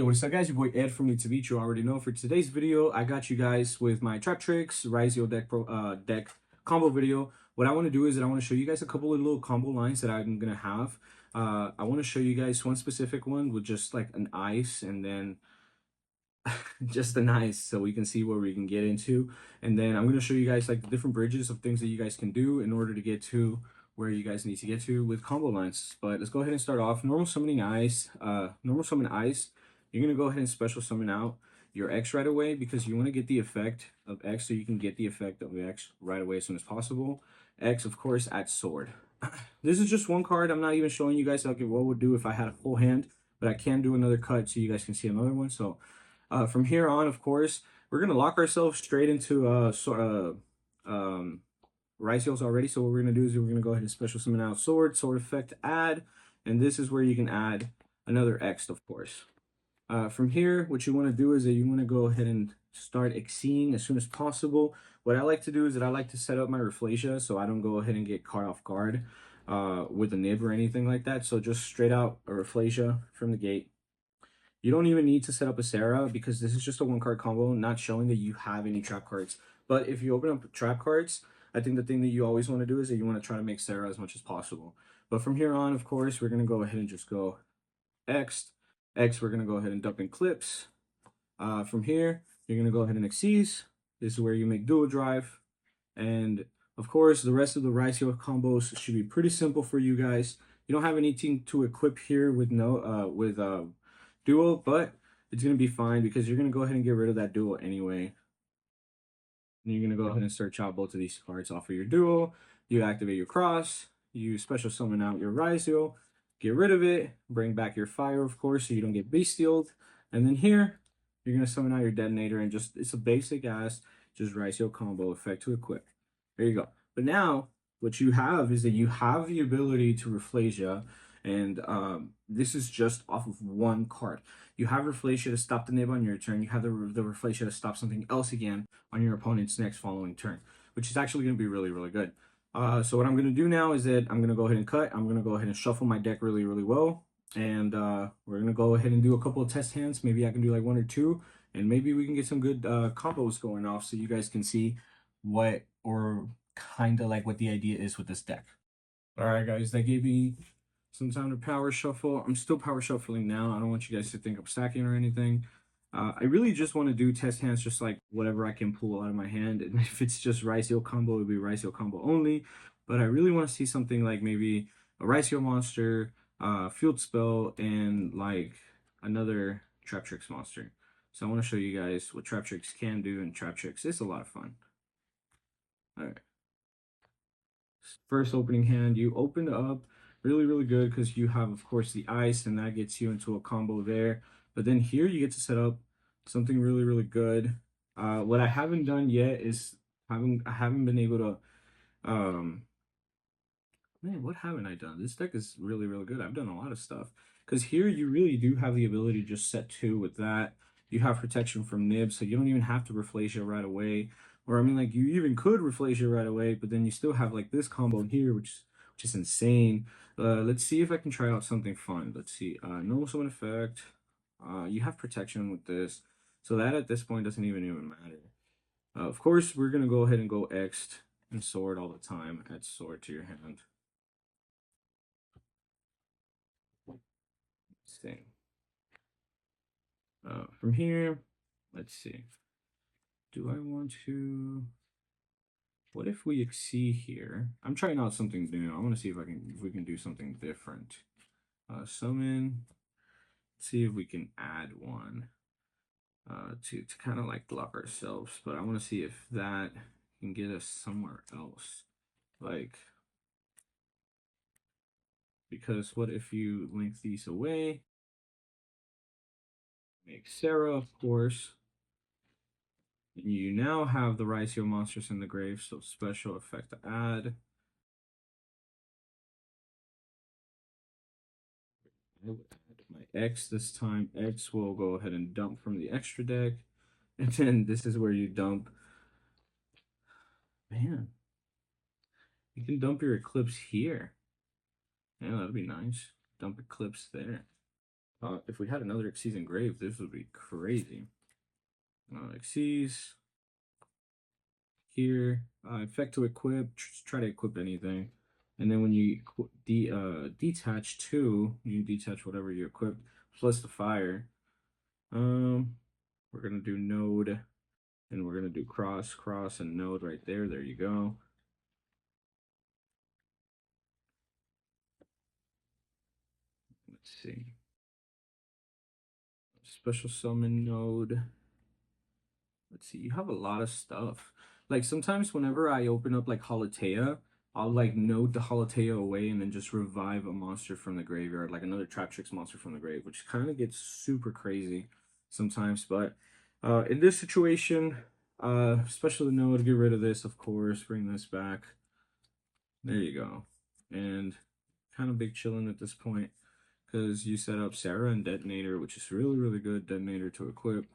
Yo, what's up guys, your boy Ed from the Beat. You already know. For today's video, I got you guys with my Traptrix Ryzeal deck combo video. What I want to do is that I want to show you guys a couple of little combo lines that I'm going to have. I want to show you guys one specific one with just like an ice and then just an ice so we can see where we can get into. And then I'm going to show you guys like the different bridges of things that you guys can do in order to get to where you guys need to get to with combo lines. But let's go ahead and start off. Normal summoning ice, normal summon ice. You're going to go ahead and special summon out your X right away because you want to get the effect of X so you can get the effect of X right away as soon as possible. X, of course, at sword. This is just one card. I'm not even showing you guys like what would do if I had a full hand, but I can do another cut so you guys can see another one. So from here on, of course, we're going to lock ourselves straight into Ryzeals already. So what we're going to do is we're going to go ahead and special summon out sword effect, add, and this is where you can add another X, of course. From here, what you want to do is that you want to go ahead and start Xing as soon as possible. What I like to do is that I like to set up my Reflasia so I don't go ahead and get caught off guard with a nib or anything like that. So just straight out a Reflasia from the gate. You don't even need to set up a Sarah because this is just a one card combo, not showing that you have any trap cards. But if you open up trap cards, I think the thing that you always want to do is that you want to try to make Sarah as much as possible. But from here on, of course, we're going to go ahead and just go X. X, we're going to go ahead and dump in clips. From here, you're going to go ahead and Xyz. This is where you make dual drive. And of course, the rest of the Ryzeal combos should be pretty simple for you guys. You don't have anything to equip here with dual, but it's going to be fine because you're going to go ahead and get rid of that dual anyway. And you're going to go ahead and search out both of these cards off of your dual. You activate your cross. You special summon out your Ryzeal. Get rid of it. Bring back your fire, of course, so you don't get bestialed. And then here, you're going to summon out your detonator. And just it's a basic ass just Ryzeal combo effect to equip. There you go. But now, what you have is that you have the ability to Reflasia. And this is just off of one card. You have Reflasia to stop the nib on your turn. You have the Reflasia to stop something else again on your opponent's next following turn, which is actually going to be really, really good. So what I'm going to do now is that I'm going to go ahead and cut. I'm going to go ahead and shuffle my deck really, really well. And we're going to go ahead and do a couple of test hands. Maybe I can do like one or two. And maybe we can get some good combos going off so you guys can see what or kind of like what the idea is with this deck. All right, guys, that gave me some time to power shuffle. I'm still power shuffling now. I don't want you guys to think I'm stacking or anything. I really just want to do test hands, just like whatever I can pull out of my hand. And if it's just Ryzeal combo, it would be Ryzeal combo only. But I really want to see something like maybe a Ryzeal monster, field spell, and like another Traptrix monster. So I want to show you guys what Traptrix can do, and Traptrix is a lot of fun. All right. First opening hand, you open up really, really good because you have, of course, the ice, and that gets you into a combo there. But then here you get to set up something really, really good. What I haven't done yet is I haven't been able to man, what haven't I done? This deck is really, really good. I've done a lot of stuff. Because here you really do have the ability to just set two with that. You have protection from nibs, so you don't even have to Reflasia right away. Or I mean, like you even could Reflasia right away, but then you still have like this combo here, which is insane. Let's see if I can try out something fun. Let's see. Normal summon effect. You have protection with this, so that at this point doesn't even matter. Of course, we're gonna go ahead and go X'd and sword all the time. Add sword to your hand. See. From here, let's see. Do I want to? What if we exceed here? I'm trying out something new. I want to see if we can do something different. Summon. See if we can add one. To kind of like lock ourselves, but I want to see if that can get us somewhere else. Like, because what if you link these away? Make Sarah, of course. You now have the Ryzeal monsters in the grave, so special effect to add. I would add my X this time. X will go ahead and dump from the extra deck. And then this is where you dump. Man, you can dump your Eclipse here. Yeah, that'd be nice. Dump Eclipse there. If we had another Xyz engraved, this would be crazy. Xyz here, effect to equip, try to equip anything. And then when you detach two, you detach whatever you equip plus the fire. We're gonna do node, and we're gonna do cross, cross, and node right there. There you go. Let's see. Special summon node. Let's see. You have a lot of stuff. Like sometimes whenever I open up like Holotea, I'll like node the Holotea away and then just revive a monster from the graveyard, like another Traptrix monster from the grave, which kind of gets super crazy sometimes. But in this situation, special node, get rid of this, of course, bring this back. There you go. And kind of big chilling at this point because you set up Sarah and Detonator, which is really, really good Detonator to equip.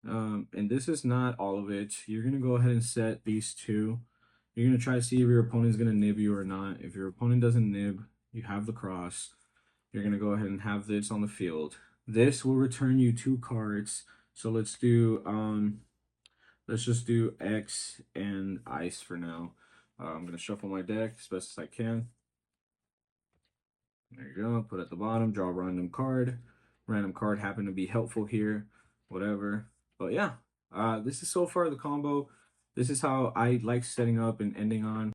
And this is not all of it. You're going to go ahead and set these two. You're going to try to see if your opponent's going to nib you or not. If your opponent doesn't nib, you have the cross. You're going to go ahead and have this on the field. This will return you 2 cards. So let's just do X and Ice for now. I'm going to shuffle my deck as best as I can. There you go. Put at the bottom, draw a random card. Random card happened to be helpful here, whatever. But yeah, this is so far the combo. This is how I like setting up and ending on.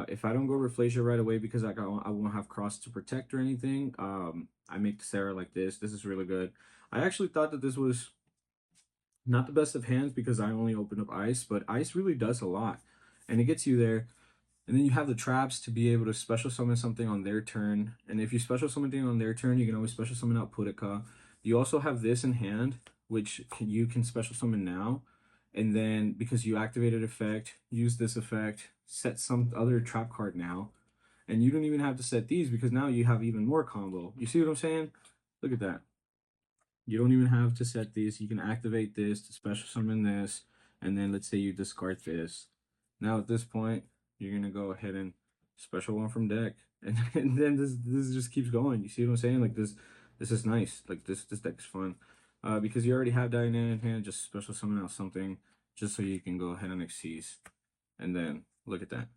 If I don't go Reflasia right away because I won't have cross to protect or anything, I make the Sarah like this. This is really good. I actually thought that this was not the best of hands because I only opened up Ice, but Ice really does a lot. And it gets you there. And then you have the traps to be able to special summon something on their turn. And if you special summon something on their turn, you can always special summon out Pudica. You also have this in hand, which you can special summon now. And then because you activated effect, use this effect, set some other trap card now. And you don't even have to set these because now you have even more combo. You see what I'm saying? Look at that. You don't even have to set these. You can activate this to special summon this. And then let's say you discard this. Now at this point, you're gonna go ahead and special one from deck. And then this just keeps going. You see what I'm saying? Like this is nice. Like this deck is fun. Because you already have Diana in hand, just special summon out something just so you can go ahead and exceed. And then look at that.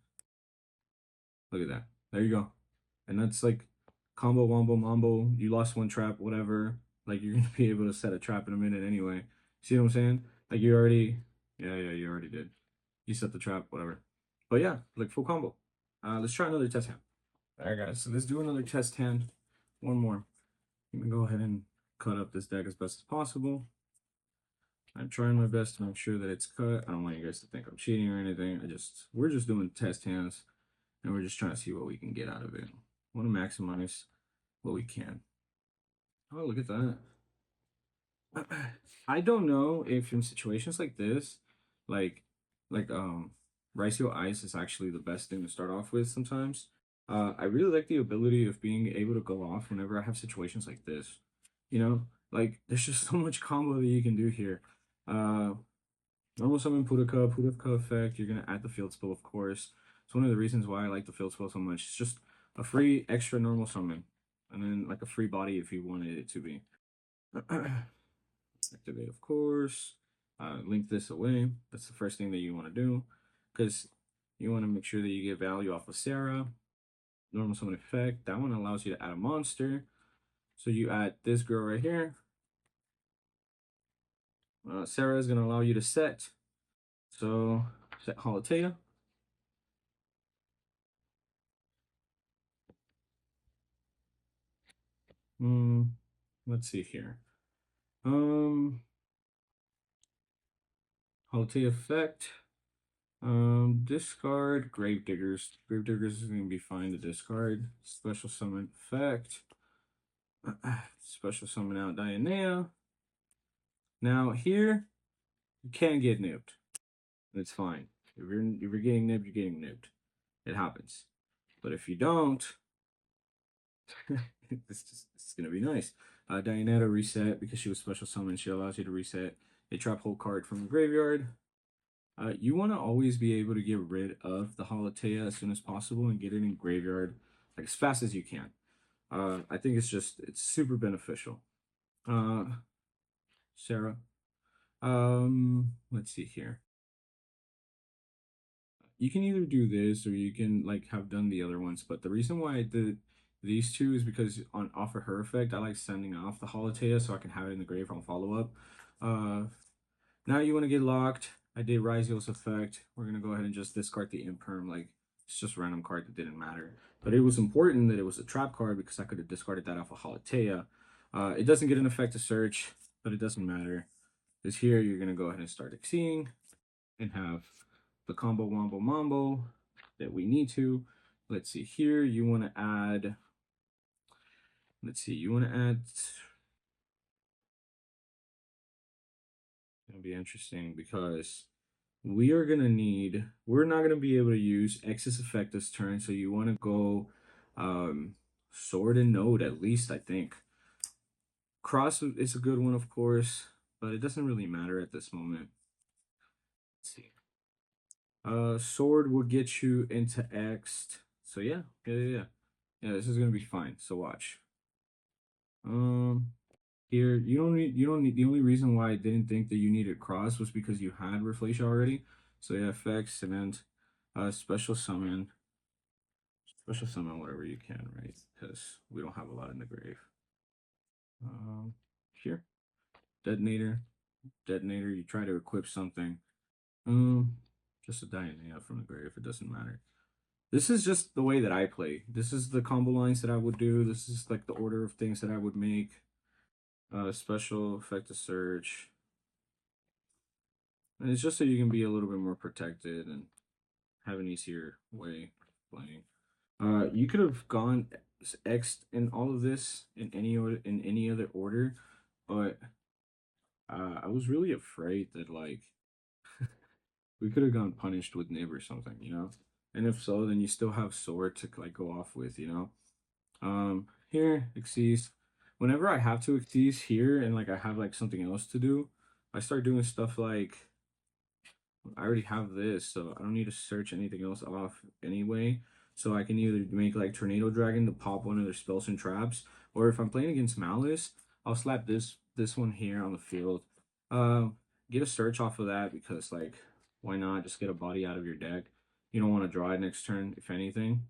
Look at that. There you go. And that's like combo wombo mambo. You lost one trap, whatever. Like you're gonna be able to set a trap in a minute anyway. See what I'm saying? Like you already, yeah, you already did. You set the trap, whatever. But yeah, like full combo. Let's try another test hand. All right, guys. So let's do another test hand. One more. I'm gonna go ahead and cut up this deck as best as possible. I'm trying my best to make sure that it's cut. I don't want you guys to think I'm cheating or anything. We're just doing test hands, and we're just trying to see what we can get out of it. I want to maximize what we can. Oh, look at that. I don't know if in situations like this, like Ryzeal Ice is actually the best thing to start off with sometimes. I really like the ability of being able to go off whenever I have situations like this. You know, like there's just so much combo that you can do here. Normal summon Pudica effect, you're gonna add the field spell, of course. It's one of the reasons why I like the field spell so much. It's just a free extra normal summon. And then like a free body if you wanted it to be. Activate, of course. Link this away. That's the first thing that you want to do because you want to make sure that you get value off of Sarah. Normal summon effect. That one allows you to add a monster. So you add this girl right here. Sarah is going to allow you to set. So set Holotea. Let's see here. Holotea effect. Discard Gravediggers. Gravediggers is going to be fine to discard. Special summon effect. Special summon out Diana. Now here, you can get nibbed. It's fine. If you're getting nibbed, you're getting nibbed. It happens. But if you don't, it's gonna be nice. Diana reset because she was special summoned. She allows you to reset a trap hole card from the graveyard. You want to always be able to get rid of the Holotea as soon as possible and get it in graveyard like as fast as you can. I think it's super beneficial. Sarah. Let's see here. You can either do this or you can like have done the other ones, but the reason why I did these two is because on off of her effect, I like sending off the Holotea so I can have it in the grave on follow up. Now you want to get locked. I did Ryzeal's effect. We're gonna go ahead and just discard the Imperm. Like it's just a random card that didn't matter, but it was important that it was a trap card because I could have discarded that off of Holotea. It doesn't get an effect to search, but it doesn't matter. Because here you're gonna go ahead and start exceeding and have the combo wombo mambo that we need to. Let's see here. You want to add. Let's see. You want to add. It'll be interesting because we're not gonna be able to use X's effect this turn. So you want to go sword and node at least. I think cross is a good one, of course, but it doesn't really matter at this moment. Let's see. Sword will get you into X. So yeah. Yeah, this is gonna be fine. So watch. Here you don't need the only reason why I didn't think that you needed cross was because you had Reflatia already. So yeah, effects and special summon whatever you can, right? Because we don't have a lot in the grave. Here, detonator, you try to equip something. Just a Diana from the grave. It doesn't matter. This is just the way that I play. This is the combo lines that I would do. This is like the order of things that I would make. Special effect to search. And it's just so you can be a little bit more protected and have an easier way of playing. You could have gone X in all of this in any other order, but I was really afraid that like we could have gone punished with Nib or something, you know? And if so, then you still have sword to like go off with, you know? Here, Xyz. Whenever I have to Xyz here and like I have like something else to do, I start doing stuff like I already have this, so I don't need to search anything else off anyway. So I can either make like Tornado Dragon to pop one of their spells and traps, or if I'm playing against Malice, I'll slap this one here on the field. Get a search off of that because like why not just get a body out of your deck? You don't want to draw it next turn, if anything.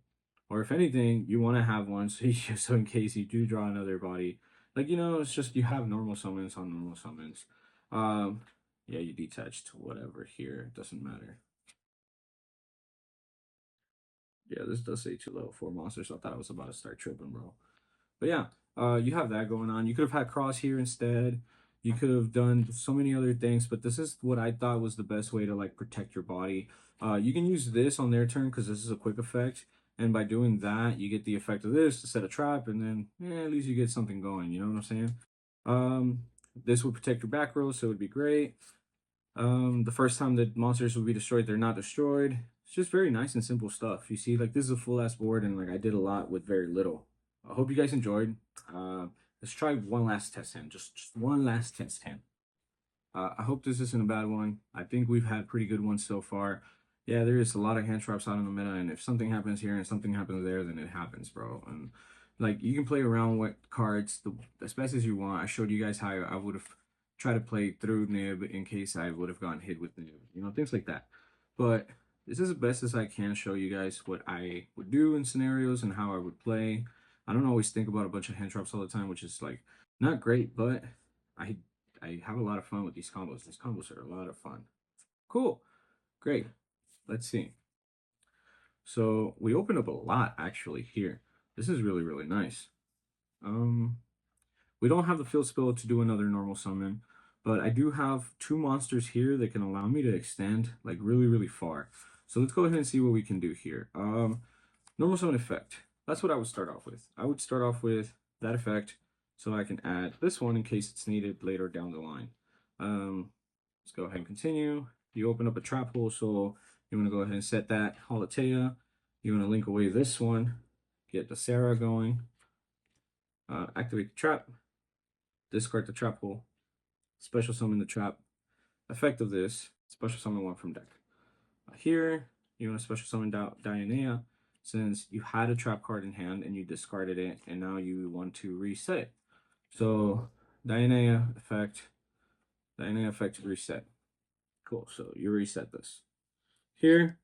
Or if anything, you want to have one so, so in case you do draw another body. Like, you know, it's just you have normal summons on normal summons. Yeah, you detach to whatever here. It doesn't matter. Yeah, this does say too low for monsters. So I thought I was about to start tripping, bro. But yeah, you have that going on. You could have had cross here instead. You could have done so many other things, but this is what I thought was the best way to like protect your body. You can use this on their turn because this is a quick effect, and by doing that, you get the effect of this to set a trap, and then at least you get something going. You know what I'm saying? This would protect your back row, so it would be great. The first time that monsters will be destroyed, they're not destroyed. It's just very nice and simple stuff. You see, like this is a full ass board, and like I did a lot with very little. I hope you guys enjoyed. Let's try one last test hand. Just one last test hand. I hope this isn't a bad one. I think we've had pretty good ones so far. Yeah, there is a lot of hand traps out in the meta, and if something happens here and something happens there, then it happens, bro. And like you can play around with cards as best as you want. I showed you guys how I would have tried to play through Nib in case I would have gotten hit with Nib, you know, things like that. But this is the best as I can show you guys what I would do in scenarios and how I would play. I don't always think about a bunch of hand traps all the time, which is like not great, but I I have a lot of fun with these combos. These combos are a lot of fun. Cool. Great. Let's see. So we opened up a lot actually here. This is really, really nice. We don't have the field spell to do another normal summon, but I do have two monsters here that can allow me to extend like really, really far. So let's go ahead and see what we can do here. Normal summon effect. That's what I would start off with. I would start off with that effect so I can add this one in case it's needed later down the line. Let's go ahead and continue. You open up a trap hole, so you want to go ahead and set that Holotea. You want to link away this one, get the Sarah going, activate the trap, discard the trap hole, special summon the trap. Effect of this, special summon one from deck. Here, you want to special summon Dianea, since you had a trap card in hand and you discarded it, and now you want to reset it. So Dionea effect reset. Cool. So you reset this. Here,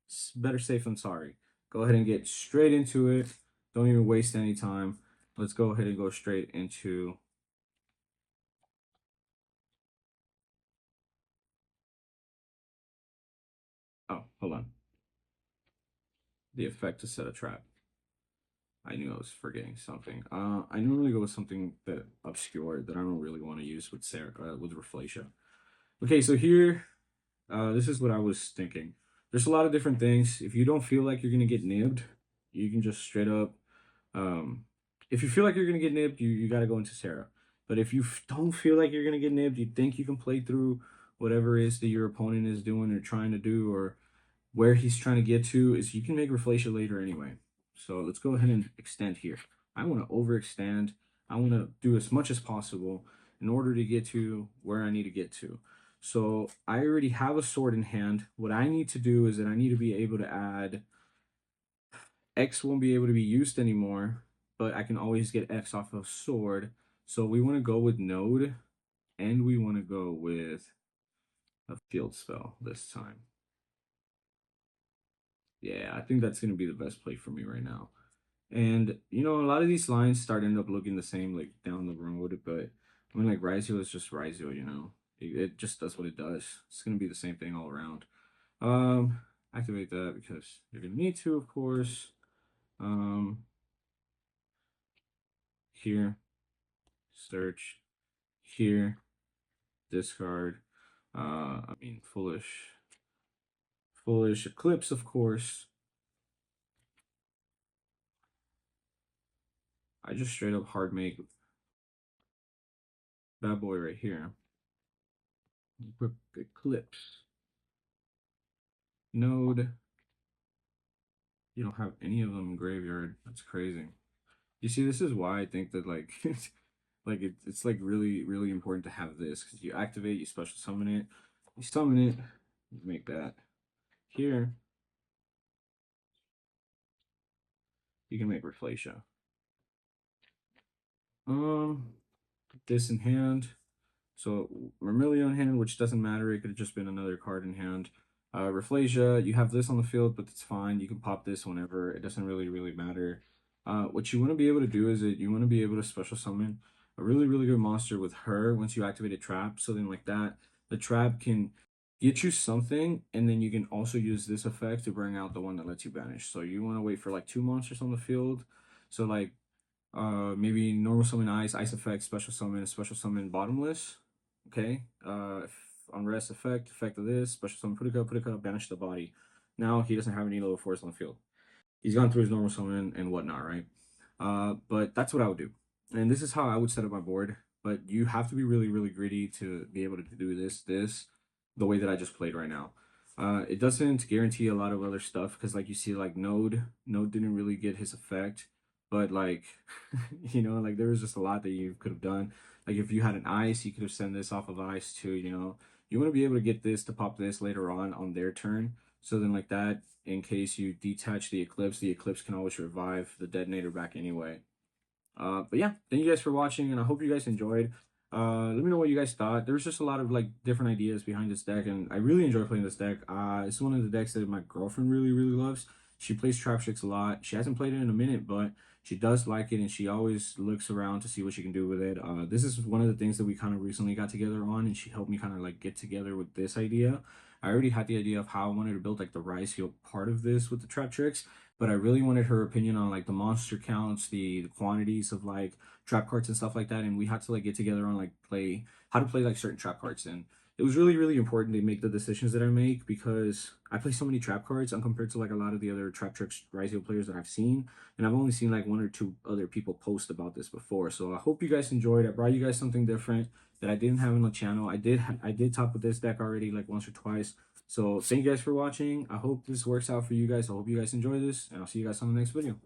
it's better safe than sorry. Go ahead and get straight into it. Don't even waste any time. Let's go ahead and go straight into hold on. The effect to set a trap. I knew I was forgetting something. I normally go with something that obscure that I don't really want to use with with Reflacia. Okay, so here, this is what I was thinking. There's a lot of different things. If you don't feel like you're gonna get nibbed, you can just straight up. If you feel like you're gonna get nibbed, you gotta go into Sarah. But if you don't feel like you're gonna get nibbed, you think you can play through whatever it is that your opponent is doing or trying to do, or where he's trying to get to, is you can make Reflacia later anyway. So let's go ahead and extend here. I want to overextend. I want to do as much as possible in order to get to where I need to get to. So I already have a sword in hand. What I need to do is that I need to be able to add X won't be able to be used anymore, but I can always get X off of sword. So we want to go with node, and we want to go with a field spell this time. Yeah, I think that's going to be the best play for me right now. And, you know, a lot of these lines start end up looking the same, like, down the road, but I mean, like, Ryzeal is just Ryzeal, you know? It just does what it does. It's going to be the same thing all around. Activate that because you're going to need to, of course. Here, search, here, discard. I mean, foolish Eclipse, of course. I just straight up hard make that boy right here. Eclipse. Node. You don't have any of them in graveyard. That's crazy. You see, this is why I think that like it's like really, really important to have this, because you activate, you special summon it, you make that. Here, you can make Reflacia. This in hand. So Vermilion in hand, which doesn't matter. It could have just been another card in hand. Reflacia, you have this on the field, but it's fine. You can pop this whenever. It doesn't really matter. What you want to be able to do is that you want to be able to special summon a really, really good monster with her once you activate a trap. So then like that, the trap can get you something, and then you can also use this effect to bring out the one that lets you banish. So you want to wait for like 2 monsters on the field. So like maybe normal summon ice effect, special summon bottomless. Okay. Unrest effect of this, special summon put it up, banish the body. Now he doesn't have any level 4s on the field. He's gone through his normal summon and whatnot, right? But that's what I would do. And this is how I would set up my board. But you have to be really, really greedy to be able to do this the way that I just played right now. It doesn't guarantee a lot of other stuff, because like you see, like Node didn't really get his effect. But like, you know, like there was just a lot that you could have done. Like if you had an ice, you could have sent this off of ice too, you know. You want to be able to get this to pop this later on their turn. So then like that, in case you detach the Eclipse can always revive the detonator back anyway. But yeah, thank you guys for watching, and I hope you guys enjoyed. Let me know what you guys thought. There's just a lot of like different ideas behind this deck, and I really enjoy playing this deck. It's one of the decks that my girlfriend really, really loves. She plays Traptrix a lot. She hasn't played it in a minute, but she does like it, and she always looks around to see what she can do with it. This is one of the things that we kind of recently got together on, and she helped me kind of like get together with this idea. I already had the idea of how I wanted to build like the Ryzeal part of this with the Traptrix, but I really wanted her opinion on like the monster counts, the quantities of like trap cards and stuff like that, and we had to like get together on like how to play like certain trap cards. And it was really, really important to make the decisions that I make, because I play so many trap cards compared to like a lot of the other Traptrix Ryzeal players that I've seen, and I've only seen like 1 or 2 other people post about this before. So I hope you guys enjoyed. I brought you guys something different that I didn't have on the channel. I did top with this deck already like once or twice. So thank you guys for watching. I hope this works out for you guys. I hope you guys enjoy this, and I'll see you guys on the next video.